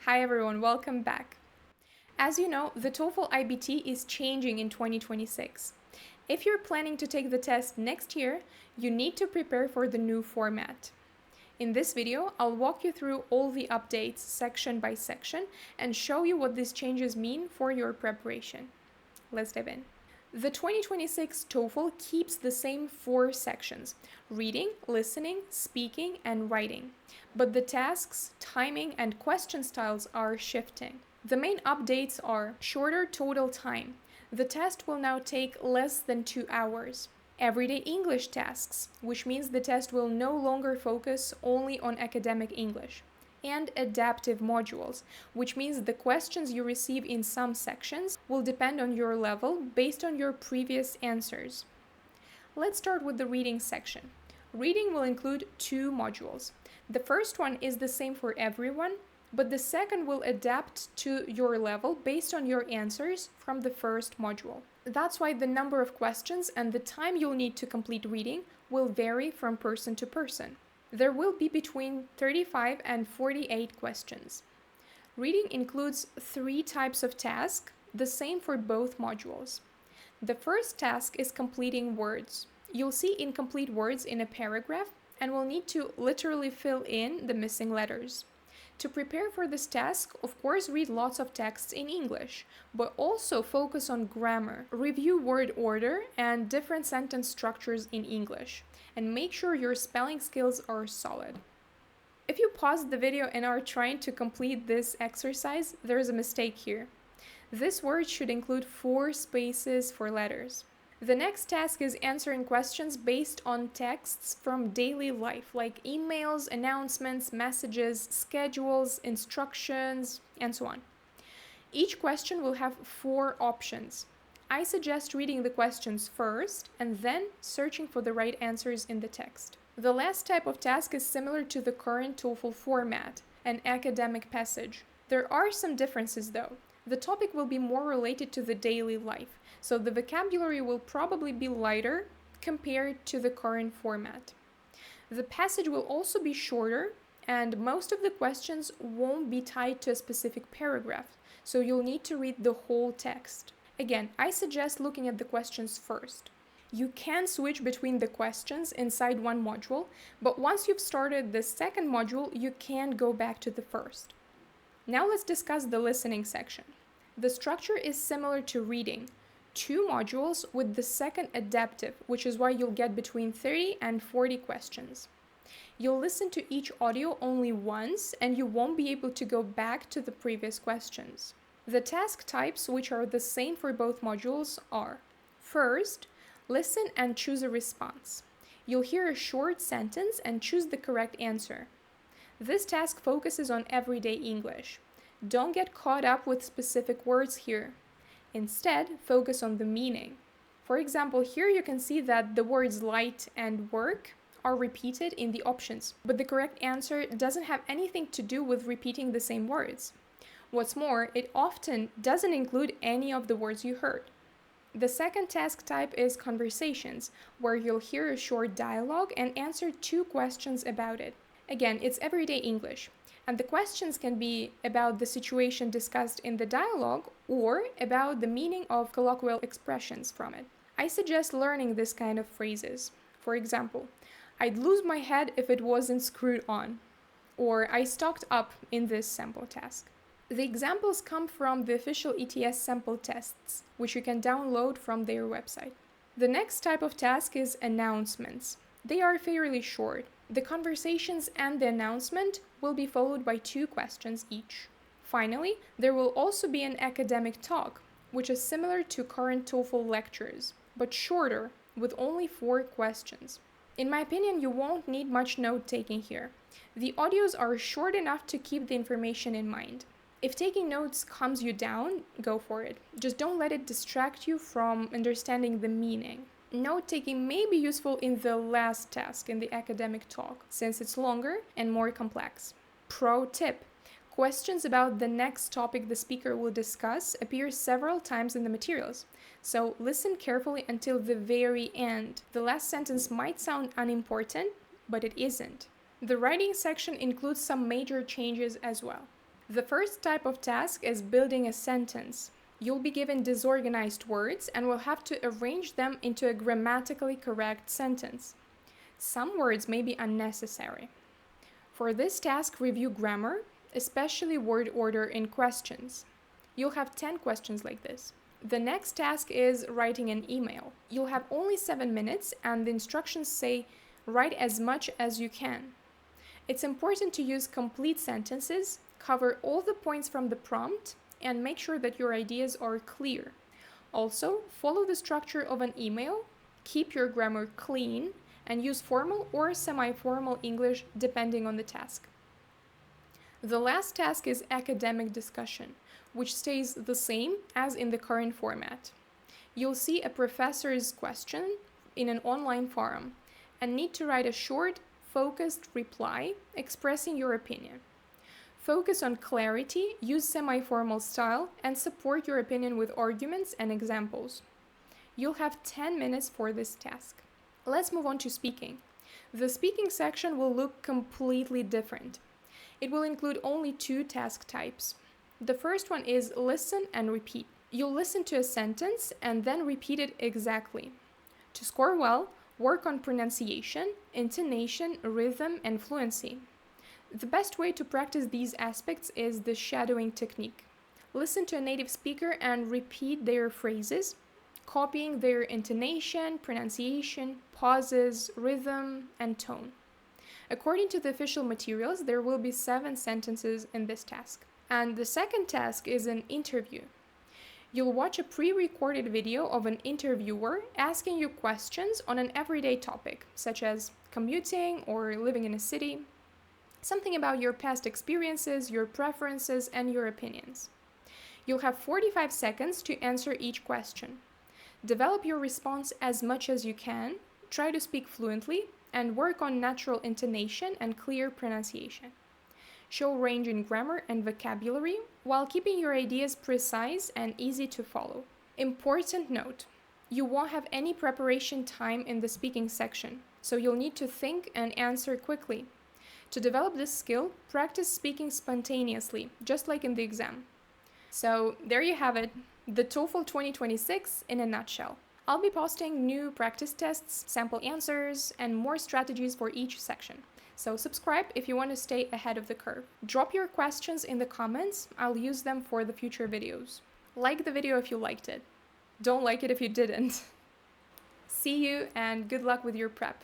Hi everyone, welcome back. As you know, the TOEFL IBT is changing in 2026. If you're planning to take the test next year, you need to prepare for the new format. In this video, I'll walk you through all the updates section by section and show you what these changes mean for your preparation. Let's dive in. The 2026 TOEFL keeps the same 4 sections: reading, listening, speaking, and writing. But the tasks, timing, and question styles are shifting. The main updates are shorter total time. The test will now take less than 2 hours. Everyday English tasks, which means the test will no longer focus only on academic English. And adaptive modules, which means the questions you receive in some sections will depend on your level based on your previous answers. Let's start with the reading section. Reading will include 2 modules. The first one is the same for everyone, but the second will adapt to your level based on your answers from the first module. That's why the number of questions and the time you'll need to complete reading will vary from person to person. There will be between 35 and 48 questions. Reading includes 3 types of tasks, the same for both modules. The first task is completing words. You'll see incomplete words in a paragraph and will need to literally fill in the missing letters. To prepare for this task, of course, read lots of texts in English, but also focus on grammar, review word order and different sentence structures in English, and make sure your spelling skills are solid. If you pause the video and are trying to complete this exercise, there is a mistake here. This word should include 4 spaces for letters. The next task is answering questions based on texts from daily life, like emails, announcements, messages, schedules, instructions, and so on. Each question will have 4 options. I suggest reading the questions first and then searching for the right answers in the text. The last type of task is similar to the current TOEFL format, an academic passage. There are some differences though. The topic will be more related to the daily life, so the vocabulary will probably be lighter compared to the current format. The passage will also be shorter, and most of the questions won't be tied to a specific paragraph, so you'll need to read the whole text. Again, I suggest looking at the questions first. You can switch between the questions inside one module, but once you've started the second module, you can go back to the first. Now let's discuss the listening section. The structure is similar to reading. 2 modules with the second adaptive, which is why you'll get between 30 and 40 questions. You'll listen to each audio only once, and you won't be able to go back to the previous questions. The task types, which are the same for both modules, are: first, listen and choose a response. You'll hear a short sentence and choose the correct answer. This task focuses on everyday English. Don't get caught up with specific words here. Instead, focus on the meaning. For example, here you can see that the words light and work are repeated in the options, but the correct answer doesn't have anything to do with repeating the same words. What's more, it often doesn't include any of the words you heard. The second task type is conversations, where you'll hear a short dialogue and answer 2 questions about it. Again, it's everyday English, and the questions can be about the situation discussed in the dialogue or about the meaning of colloquial expressions from it. I suggest learning this kind of phrases. For example, I'd lose my head if it wasn't screwed on, or I stocked up in this sample task. The examples come from the official ETS sample tests, which you can download from their website. The next type of task is announcements. They are fairly short. The conversations and the announcement will be followed by 2 questions each. Finally, there will also be an academic talk, which is similar to current TOEFL lectures, but shorter, with only 4 questions. In my opinion, you won't need much note-taking here. The audios are short enough to keep the information in mind. If taking notes calms you down, go for it. Just don't let it distract you from understanding the meaning. Note-taking may be useful in the last task, in the academic talk, since it's longer and more complex. Pro tip: questions about the next topic the speaker will discuss appear several times in the materials, so listen carefully until the very end. The last sentence might sound unimportant, but it isn't. The writing section includes some major changes as well. The first type of task is building a sentence. You'll be given disorganized words and will have to arrange them into a grammatically correct sentence. Some words may be unnecessary. For this task, review grammar, especially word order in questions. You'll have 10 questions like this. The next task is writing an email. You'll have only 7 minutes, and the instructions say write as much as you can. It's important to use complete sentences, cover all the points from the prompt, and make sure that your ideas are clear. Also, follow the structure of an email, keep your grammar clean, and use formal or semi-formal English depending on the task. The last task is academic discussion, which stays the same as in the current format. You'll see a professor's question in an online forum and need to write a short, focused reply expressing your opinion. Focus on clarity, use semi-formal style, and support your opinion with arguments and examples. You'll have 10 minutes for this task. Let's move on to speaking. The speaking section will look completely different. It will include only 2 task types. The first one is listen and repeat. You'll listen to a sentence and then repeat it exactly. To score well, work on pronunciation, intonation, rhythm, and fluency. The best way to practice these aspects is the shadowing technique. Listen to a native speaker and repeat their phrases, copying their intonation, pronunciation, pauses, rhythm, and tone. According to the official materials, there will be 7 sentences in this task. And the second task is an interview. You'll watch a pre-recorded video of an interviewer asking you questions on an everyday topic, such as commuting or living in a city, something about your past experiences, your preferences, and your opinions. You'll have 45 seconds to answer each question. Develop your response as much as you can, try to speak fluently, and work on natural intonation and clear pronunciation. Show range in grammar and vocabulary while keeping your ideas precise and easy to follow. Important note: you won't have any preparation time in the speaking section, so you'll need to think and answer quickly. To develop this skill, practice speaking spontaneously, just like in the exam. So there you have it, the TOEFL 2026 in a nutshell. I'll be posting new practice tests, sample answers, and more strategies for each section. So subscribe if you want to stay ahead of the curve. Drop your questions in the comments, I'll use them for the future videos. Like the video if you liked it. Don't like it if you didn't. See you and good luck with your prep.